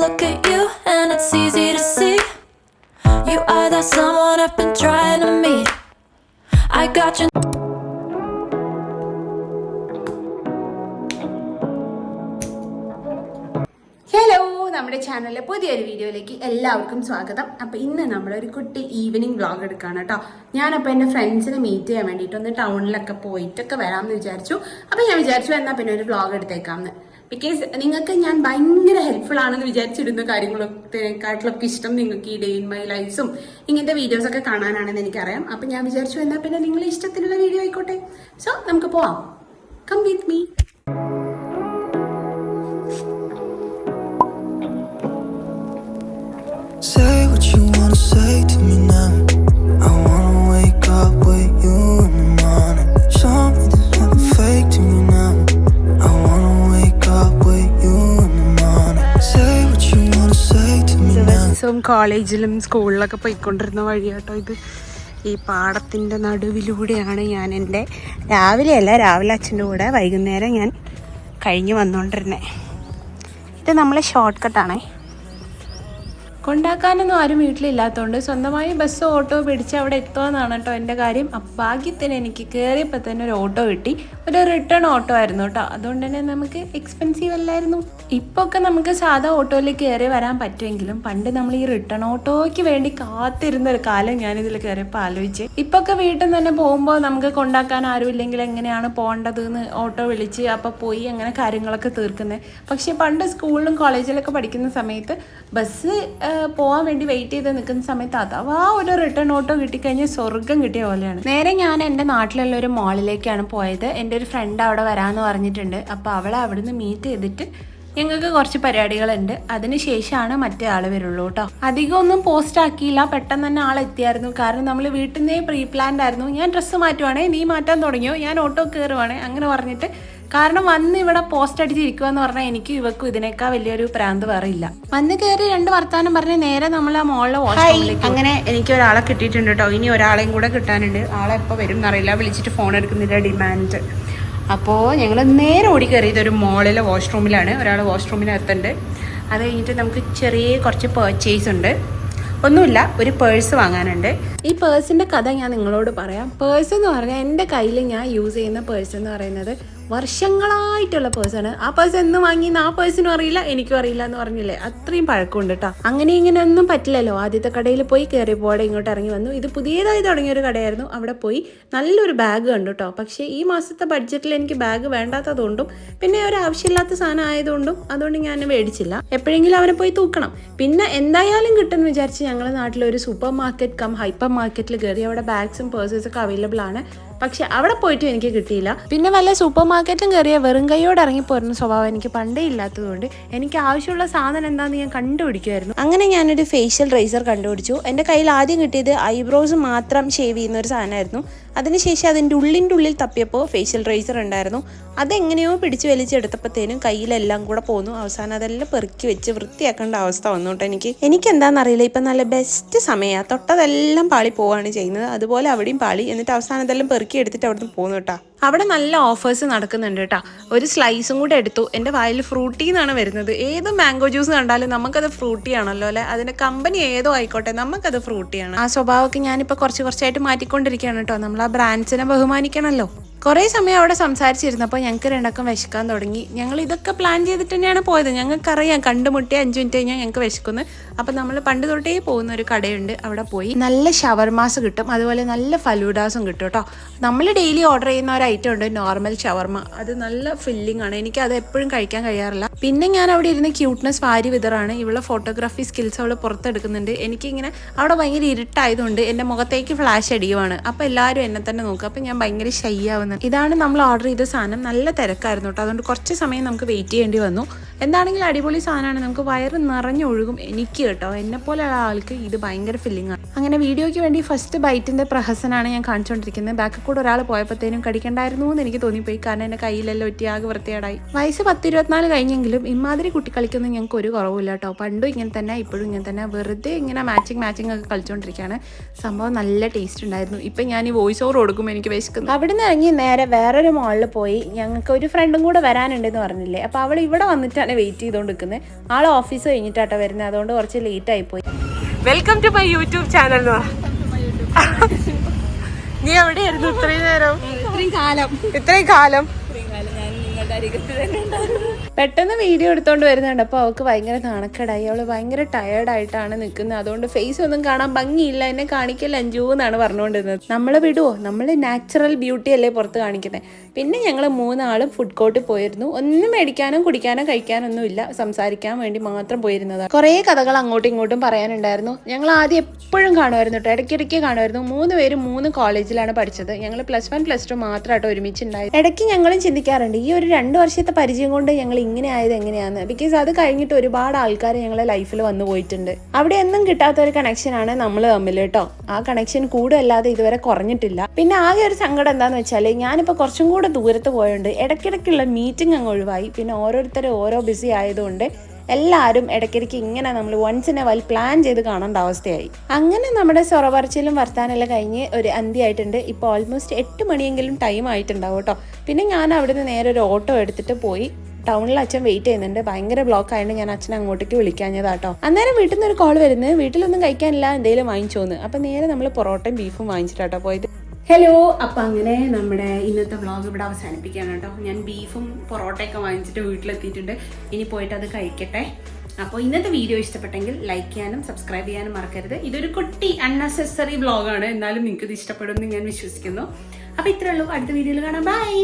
look at you and it's easy to see. You are that someone I've been trying to meet. I got you. Hello, നമ്മുടെ ചാനലിലെ പുതിയൊരു വീഡിയോയിലേക്ക് എല്ലാവർക്കും സ്വാഗതം. അപ്പോൾ ഇന്ന് നമ്മളൊരു കുട്ടി ഈവനിങ് വ്ളോഗ് എടുക്കുകയാണ് കേട്ടോ. ഞാനപ്പോൾ എൻ്റെ ഫ്രണ്ട്സിനെ മീറ്റ് ചെയ്യാൻ വേണ്ടിയിട്ട് ഒന്ന് ടൗണിലൊക്കെ പോയിട്ടൊക്കെ വരാമെന്ന് വിചാരിച്ചു. അപ്പോൾ ഞാൻ വിചാരിച്ചു എന്നാൽ പിന്നെ ഒരു വ്ളോഗ് എടുത്തേക്കാമെന്ന്. ബിക്കോസ് നിങ്ങൾക്ക് ഞാൻ ഭയങ്കര ഹെൽപ്ഫുൾ ആണെന്ന് വിചാരിച്ചിരുന്ന കാര്യങ്ങളൊക്കെ ഇഷ്ടം നിങ്ങൾക്ക് ഈ ഡേ ഇൻ മൈ ലൈഫ്സും ഇങ്ങനത്തെ വീഡിയോസൊക്കെ കാണാനാണെന്ന് എനിക്കറിയാം. അപ്പോൾ ഞാൻ വിചാരിച്ചു എന്നാൽ പിന്നെ നിങ്ങളുടെ ഇഷ്ടത്തിലുള്ള വീഡിയോ ആയിക്കോട്ടെ. സോ നമുക്ക് പോവാം. Come with me. Say what you wanna say to me now. I wanna wake up with you in the morning. Show me there's nothing fake to me now. I wanna wake up with you in the morning. Say what you wanna say to me now. ദിവസവും കോളേജിലും സ്കൂളിലൊക്കെ പോയിക്കൊണ്ടിരുന്ന വഴിയാട്ടോ ഇത്. ഈ പാടത്തിൻ്റെ നടുവിലൂടെയാണ് ഞാൻ എൻ്റെ രാവിലെ അച്ഛൻ്റെ കൂടെ വൈകുന്നേരം ഞാൻ കഴിഞ്ഞ് വന്നുകൊണ്ടിരുന്നത്. ഇത് നമ്മളെ ഷോർട്ട് കട്ടാണേ. കൊണ്ടാക്കാനൊന്നും ആരും വീട്ടിലില്ലാത്തതുകൊണ്ട് സ്വന്തമായി ബസ്സോ ഓട്ടോ പിടിച്ച് അവിടെ എത്തുമെന്നാണ് കേട്ടോ എൻ്റെ കാര്യം. ഭാഗ്യത്തിന് എനിക്ക് കയറിയപ്പോൾ തന്നെ ഒരു ഓട്ടോ കിട്ടി. ഒരു റിട്ടേൺ ഓട്ടോ ആയിരുന്നു കേട്ടോ. അതുകൊണ്ട് തന്നെ നമുക്ക് എക്സ്പെൻസീവ് അല്ലായിരുന്നു. ഇപ്പോൾ ഒക്കെ നമുക്ക് സാധാ ഓട്ടോയിൽ കയറി വരാൻ പറ്റുമെങ്കിലും പണ്ട് നമ്മൾ ഈ റിട്ടേൺ ഓട്ടോയ്ക്ക് വേണ്ടി കാത്തിരുന്ന ഒരു കാലം ഞാനിതിൽ കയറിയപ്പോൾ ആലോചിച്ച്. ഇപ്പോൾ ഒക്കെ വീട്ടിൽ നിന്ന് തന്നെ പോകുമ്പോൾ നമുക്ക് കൊണ്ടാക്കാൻ ആരും ഇല്ലെങ്കിൽ എങ്ങനെയാണ് പോകേണ്ടതെന്ന് ഓട്ടോ വിളിച്ച് അപ്പോൾ പോയി അങ്ങനെ കാര്യങ്ങളൊക്കെ തീർക്കുന്നത്. പക്ഷേ പണ്ട് സ്കൂളിലും കോളേജിലൊക്കെ പഠിക്കുന്ന സമയത്ത് ബസ് പോകാൻ വേണ്ടി വെയിറ്റ് ചെയ്ത് നിൽക്കുന്ന സമയത്ത് അഥവാ ഒരു റിട്ടേൺ ഓട്ടോ കിട്ടിക്കഴിഞ്ഞാൽ സ്വർഗം കിട്ടിയ പോലെയാണ്. നേരെ ഞാൻ എൻ്റെ നാട്ടിലുള്ള ഒരു മോളിലേക്കാണ് പോയത്. എൻ്റെ ഒരു ഫ്രണ്ട് അവിടെ വരാമെന്ന് പറഞ്ഞിട്ടുണ്ട്. അപ്പോൾ അവളെ അവിടുന്ന് മീറ്റ് ചെയ്തിട്ട് ഞങ്ങൾക്ക് കുറച്ച് പരിപാടികളുണ്ട്. അതിനുശേഷമാണ് മറ്റേ ആൾ വരുള്ളൂ കേട്ടോ. അധികം ഒന്നും പോസ്റ്റ് ആക്കിയില്ല, പെട്ടെന്ന് തന്നെ ആളെത്തിയായിരുന്നു. കാരണം നമ്മൾ വീട്ടിൽ നിന്നേ പ്രീ പ്ലാൻഡ് ആയിരുന്നു. ഞാൻ ഡ്രസ്സ് മാറ്റുവാണേ, നീ മാറ്റാൻ തുടങ്ങിയോ, ഞാൻ ഓട്ടോ കയറുവാണേ, അങ്ങനെ പറഞ്ഞിട്ട്. കാരണം വന്ന് ഇവിടെ പോസ്റ്റ് അടിച്ചിരിക്കുക എന്ന് പറഞ്ഞാൽ എനിക്ക് ഇവക്കും ഇതിനേക്കാൾ വലിയൊരു പ്രാന്ത് വേറെ ഇല്ല. വന്ന് കയറി രണ്ട് വർത്താനം പറഞ്ഞ് നേരെ നമ്മൾ ആ മോളിലെ വാഷ്റൂമിലേക്ക്. അങ്ങനെ എനിക്ക് ഒരാളെ കിട്ടിയിട്ടുണ്ട് കേട്ടോ. ഇനി ഒരാളെയും കൂടെ കിട്ടാനുണ്ട്. ആളെ എപ്പോൾ വരും എന്നറിയില്ല, വിളിച്ചിട്ട് ഫോൺ എടുക്കുന്നില്ല, ഡിമാൻഡ്. അപ്പോൾ ഞങ്ങൾ നേരെ ഓടി കയറിയത് ഒരു മോളിലെ വാഷ്റൂമിലാണ്. ഒരാൾ വാഷ്റൂമിനകത്തുണ്ട്. അത് കഴിഞ്ഞിട്ട് നമുക്ക് ചെറിയ കുറച്ച് പർച്ചേസ് ഉണ്ട്. ഒന്നുമില്ല, ഒരു പേഴ്സ് വാങ്ങാനുണ്ട്. ഈ പേഴ്സിൻ്റെ കഥ ഞാൻ നിങ്ങളോട് പറയാം. പേഴ്സ് എന്ന് പറഞ്ഞാൽ എൻ്റെ കയ്യിൽ ഞാൻ യൂസ് ചെയ്യുന്ന പേഴ്സ് എന്ന് പറയുന്നത് വർഷങ്ങളായിട്ടുള്ള പേഴ്സാണ്. ആ പേഴ്സ് എന്ന് വാങ്ങിയെന്ന് ആ പേഴ്സിനും അറിയില്ല, എനിക്കും അറിയില്ല എന്ന് പറഞ്ഞില്ലേ, അത്രയും പഴക്കമുണ്ട് കേട്ടോ. അങ്ങനെ ഇങ്ങനെ ഒന്നും പറ്റില്ലല്ലോ. ആദ്യത്തെ കടയിൽ പോയി കയറിയപ്പോടെ ഇങ്ങോട്ട് ഇറങ്ങി വന്നു. ഇത് പുതിയതായി തുടങ്ങിയൊരു കടയായിരുന്നു. അവിടെ പോയി നല്ലൊരു ബാഗ് കണ്ടു കേട്ടോ. പക്ഷേ ഈ മാസത്തെ ബഡ്ജറ്റിൽ എനിക്ക് ബാഗ് വേണ്ടാത്തതുകൊണ്ടും പിന്നെ ഒരു ആവശ്യമില്ലാത്ത സാധനം ആയതുകൊണ്ടും അതുകൊണ്ട് ഞാൻ മേടിച്ചില്ല. എപ്പോഴെങ്കിലും അവനെ പോയി തൂക്കണം. പിന്നെ എന്തായാലും കിട്ടുമെന്ന് വിചാരിച്ച് ഞങ്ങളുടെ നാട്ടിലൊരു സൂപ്പർ മാർക്കറ്റ് കം ഹൈപ്പർ മാർക്കറ്റിൽ കയറി. അവിടെ ബാഗ്സും പേഴ്സസൊക്കെ അവൈലബിൾ ആണ്. പക്ഷെ അവിടെ പോയിട്ടും എനിക്ക് കിട്ടിയില്ല. പിന്നെ വല്ല സൂപ്പർ മാർക്കറ്റിലും കയറിയ വെറും കൈയോടെ ഇറങ്ങിപ്പോരുന്ന സ്വഭാവം എനിക്ക് പണ്ടേ ഇല്ലാത്തതുകൊണ്ട് എനിക്ക് ആവശ്യമുള്ള സാധനം എന്താണെന്ന് ഞാൻ കണ്ടുപിടിക്കുമായിരുന്നു. അങ്ങനെ ഞാനൊരു ഫേഷ്യൽ റേസർ കണ്ടുപിടിച്ചു. എൻ്റെ കയ്യിൽ ആദ്യം കിട്ടിയത് ഐബ്രോസ് മാത്രം ഷേവ് ചെയ്യുന്ന ഒരു സാധനമായിരുന്നു. അതിനുശേഷം അതിൻ്റെ ഉള്ളിൽ തപ്പിയപ്പോൾ ഫേഷ്യൽ റേസർ ഉണ്ടായിരുന്നു. അതെങ്ങനെയോ പിടിച്ച് വലിച്ചെടുത്തപ്പോഴത്തേനും കയ്യിലെല്ലാം കൂടെ പോന്നു. അവസാനം അതെല്ലാം പെറുക്കി വെച്ച് വൃത്തിയാക്കേണ്ട അവസ്ഥ വന്നു കേട്ടോ. എനിക്കെന്താണെന്നറിയില്ല, ഇപ്പം നല്ല ബെസ്റ്റ് സമയമാണ്. തൊട്ടതെല്ലാം പാളി പോവുകയാണ് ചെയ്യുന്നത്. അതുപോലെ അവിടെയും പാളി. എന്നിട്ട് അവസാനം അതെല്ലാം പെറുക്കി എടുത്തിട്ട് അവിടുന്ന് പോകുന്നു കേട്ടോ. അവിടെ നല്ല ഓഫേഴ്സ് നടക്കുന്നുണ്ട് കേട്ടോ. ഒരു സ്ലൈസും കൂടെ എടുത്തു. എൻ്റെ വായിൽ ഫ്രൂട്ടി എന്നാണ് വരുന്നത്. ഏത് മാംഗോ ജ്യൂസ് കണ്ടാലും നമുക്കത് ഫ്രൂട്ടി ആണല്ലോ അല്ലേ. അതിൻ്റെ കമ്പനി ഏതോ ആയിക്കോട്ടെ, നമുക്കത് ഫ്രൂട്ടിയാണ്. ആ സ്വഭാവമൊക്കെ ഞാനിപ്പോൾ കുറച്ചായിട്ട് മാറ്റിക്കൊണ്ടിരിക്കുകയാണ് കേട്ടോ. നമ്മൾ ആ ബ്രാൻഡ്സിനെ ബഹുമാനിക്കണമല്ലോ. കുറേ സമയം അവിടെ സംസാരിച്ചിരുന്നപ്പോൾ ഞങ്ങൾക്ക് രണ്ടക്കം വിശക്കാൻ തുടങ്ങി. ഞങ്ങൾ ഇതൊക്കെ പ്ലാൻ ചെയ്തിട്ട് തന്നെയാണ് പോയത്. ഞങ്ങൾക്കറിയാം കണ്ടുമുട്ടി 5 മിനിറ്റ് കഴിഞ്ഞാൽ ഞങ്ങൾക്ക് വിശക്കുന്നു. അപ്പം നമ്മൾ പണ്ട് തൊട്ടേ പോകുന്ന ഒരു കടയുണ്ട്, അവിടെ പോയി നല്ല ഷവർമാസ് കിട്ടും. അതുപോലെ നല്ല ഫലൂഡാസും കിട്ടും കേട്ടോ. നമ്മൾ ഡെയിലി ഓർഡർ ചെയ്യുന്ന ഒരു ഐറ്റം ഉണ്ട്, നോർമൽ ഷവർമ. അത് നല്ല ഫില്ലിംഗ് ആണ്. എനിക്ക് അത് എപ്പോഴും കഴിക്കാൻ കഴിയാറില്ല. പിന്നെ ഞാൻ അവിടെ ഇരുന്ന് ക്യൂട്ട്നെസ് വാരി വിതറാണ്. ഇവളെ ഫോട്ടോഗ്രാഫി സ്കിൽസ് അവൾ പുറത്തെടുക്കുന്നുണ്ട്. എനിക്കിങ്ങനെ അവിടെ ഭയങ്കര ഇരുട്ടായതുകൊണ്ട് എൻ്റെ മുഖത്തേക്ക് ഫ്ലാഷ് അടിയുവാണ്. അപ്പോൾ എല്ലാവരും എന്നെ തന്നെ നോക്കും. അപ്പം ഞാൻ ഭയങ്കര ഷൈ ആവുന്നത്. ഇതാണ് നമ്മൾ ഓർഡർ ചെയ്ത സാധനം. നല്ല തിരക്കായിരുന്നു കേട്ടോ. അതുകൊണ്ട് കുറച്ച് സമയം നമുക്ക് വെയിറ്റ് ചെയ്യേണ്ടി വന്നു. എന്താണെങ്കിലും അടിപൊളി സാധനമാണ്. നമുക്ക് വയറ് നിറഞ്ഞൊഴുകും. എനിക്ക് കേട്ടോ, എന്നെപ്പോലെയുള്ള ആൾക്ക് ഇത് ഭയങ്കര ഫില്ലിംഗ് ആണ്. അങ്ങനെ വീഡിയോയ്ക്ക് വേണ്ടി ഫസ്റ്റ് ബൈറ്റിൻ്റെ പ്രഹസനാണ് ഞാൻ കാണിച്ചുകൊണ്ടിരിക്കുന്നത്. ബാക്കിൽ കൂടെ ഒരാൾ പോയപ്പോഴത്തേനും കടിക്കണ്ടായിരുന്നു എന്ന് എനിക്ക് തോന്നിപ്പോയി. കാരണം എൻ്റെ കയ്യിലെല്ലാം ഒറ്റയാകെ വൃത്തികേടായി. വയസ്സ് 10-24 കഴിഞ്ഞെങ്കിലും ഇമാതിരി കുട്ടി കളിക്കുന്ന ഞങ്ങൾക്ക് ഒരു കുറവില്ല കേട്ടോ. പണ്ടും ഇങ്ങനെ തന്നെ, ഇപ്പോഴും ഇങ്ങനെ തന്നെ. വെറുതെ ഇങ്ങനെ മാച്ചിങ് ഒക്കെ കളിച്ചുകൊണ്ടിരിക്കുകയാണ്. സംഭവം നല്ല ടേസ്റ്റ് ഉണ്ടായിരുന്നു. ഇപ്പം ഞാൻ ഈ വോയിസ് ഓവർ കൊടുക്കുമ്പോൾ എനിക്ക് വിശക്കുന്നു. അവിടെ നിന്ന് ഇറങ്ങി നേരെ വേറൊരു മോളിൽ പോയി. ഞങ്ങൾക്ക് ഒരു ഫ്രണ്ടും കൂടെ വരാനുണ്ടെന്ന് പറഞ്ഞില്ലേ, അപ്പോൾ അവൾ ഇവിടെ വന്നിട്ടാണ് വെയിറ്റ് ചെയ്തുകൊണ്ട് നിൽക്കുന്നത്. ആൾ ഓഫീസ് കഴിഞ്ഞിട്ടാട്ടോ വരുന്നത്, അതുകൊണ്ട് കുറച്ച് ലേറ്റ് ആയിപ്പോയി. Welcome to my YouTube channel. നീ എവിടെയായിരുന്നു ഇത്രയും നേരം? ഇത്രയും കാലം പെട്ടെന്ന് വീഡിയോ എടുത്തോണ്ട് വരുന്നുണ്ട്. അപ്പോൾ അവൾക്ക് ഭയങ്കര നാണക്കേടായി. അവൾ ഭയങ്കര ടയേർഡായിട്ടാണ് നിൽക്കുന്നത്. അതുകൊണ്ട് ഫേസ് ഒന്നും കാണാൻ ഭംഗിയില്ല, എന്നെ കാണിക്കൽ അഞ്ചു എന്നാണ് പറഞ്ഞുകൊണ്ടിരുന്നത്. നമ്മൾ വിടുവോ? നമ്മൾ നാച്ചുറൽ ബ്യൂട്ടി അല്ലേ പുറത്ത് കാണിക്കുന്നത്. പിന്നെ ഞങ്ങൾ മൂന്നാളും ഫുഡ് കോർട്ടിൽ പോയിരുന്നു. ഒന്നും മേടിക്കാനോ കുടിക്കാനോ കഴിക്കാനൊന്നും ഇല്ല, സംസാരിക്കാൻ വേണ്ടി മാത്രം പോയിരുന്നതാണ്. കുറേ കഥകൾ അങ്ങോട്ടും ഇങ്ങോട്ടും പറയാനുണ്ടായിരുന്നു. ഞങ്ങൾ ആദ്യം എപ്പോഴും കാണുമായിരുന്നു കേട്ടോ, ഇടയ്ക്കിടയ്ക്ക് കാണുമായിരുന്നു. 3 പേരും 3 കോളേജിലാണ് പഠിച്ചത്. ഞങ്ങൾ +1 +2 മാത്രമായിട്ട് ഒരുമിച്ചുണ്ടായി. ഇടയ്ക്ക് ഞങ്ങളും ചിന്തിക്കാറുണ്ട്, ഈ ഒരു 2 വർഷത്തെ പരിചയം കൊണ്ട് ഞങ്ങൾ ഇങ്ങനെ ആയത് എങ്ങനെയാന്ന്. ബിക്കോസ് അത് കഴിഞ്ഞിട്ട് ഒരുപാട് ആൾക്കാർ ഞങ്ങളെ ലൈഫിൽ വന്നു പോയിട്ടുണ്ട്. അവിടെ ഒന്നും കിട്ടാത്ത ഒരു കണക്ഷനാണ് നമ്മൾ തമ്മിൽ കേട്ടോ. ആ കണക്ഷൻ കൂടുതല്ലാതെ ഇതുവരെ കുറഞ്ഞിട്ടില്ല. പിന്നെ ആകെ ഒരു സങ്കടം എന്താന്ന് വെച്ചാൽ, ഞാനിപ്പോൾ കുറച്ചും കൂടെ ദൂരത്ത് പോയതുകൊണ്ട് ഇടയ്ക്കിടയ്ക്കുള്ള മീറ്റിംഗ് അങ്ങ് ഒഴിവായി. പിന്നെ ഓരോരുത്തരും ഓരോ ബിസി ആയതുകൊണ്ട് എല്ലാവരും ഇടയ്ക്കിടയ്ക്ക് ഇങ്ങനെ നമ്മൾ once in a while plan ചെയ്ത് കാണേണ്ട അവസ്ഥയായി. അങ്ങനെ നമ്മുടെ സൊറപറിച്ചിലും വർത്താനെല്ലാം കഴിഞ്ഞ് ഒരു അന്ത്യമായിട്ടുണ്ട്. ഇപ്പോൾ ഓൾമോസ്റ്റ് 8 മണിയെങ്കിലും ടൈം ആയിട്ടുണ്ടാവും കേട്ടോ. പിന്നെ ഞാൻ അവിടുന്ന് നേരെ ഒരു ഓട്ടോ എടുത്തിട്ട് പോയി. ടൗണിൽ അച്ഛൻ വെയിറ്റ് ചെയ്യുന്നുണ്ട്. ഭയങ്കര ബ്ലോക്ക് ആയതുകൊണ്ട് ഞാൻ അച്ഛനെ അങ്ങോട്ടേക്ക് വിളിക്കാഞ്ഞതാട്ടോ. അന്നേരം വീട്ടിൽ നിന്ന് ഒരു കോൾ വരുന്നത്, വീട്ടിലൊന്നും കഴിക്കാനില്ല, എന്തെങ്കിലും വാങ്ങിച്ചോന്ന്. അപ്പം നേരെ നമ്മൾ പൊറോട്ടയും ബീഫും വാങ്ങിച്ചിട്ടാട്ടോ പോയത്. ഹലോ, അപ്പം അങ്ങനെ നമ്മുടെ ഇന്നത്തെ വ്ളോഗ് ഇവിടെ അവസാനിപ്പിക്കുകയാണ് കേട്ടോ. ഞാൻ ബീഫും പൊറോട്ടയൊക്കെ വാങ്ങിച്ചിട്ട് വീട്ടിലെത്തിയിട്ടുണ്ട്. ഇനി പോയിട്ട് അത് കഴിക്കട്ടെ. അപ്പോൾ ഇന്നത്തെ വീഡിയോ ഇഷ്ടപ്പെട്ടെങ്കിൽ ലൈക്ക് ചെയ്യാനും സബ്സ്ക്രൈബ് ചെയ്യാനും മറക്കരുത്. ഇതൊരു കുട്ടി അൺനെസസറി വ്ളോഗാണ്, എന്നാലും നിങ്ങൾക്ക് ഇത് ഇഷ്ടപ്പെടുമെന്ന് ഞാൻ വിശ്വസിക്കുന്നു. അപ്പോൾ ഇത്രയേ ഉള്ളൂ. അടുത്ത വീഡിയോയിൽ കാണാം. ബൈ.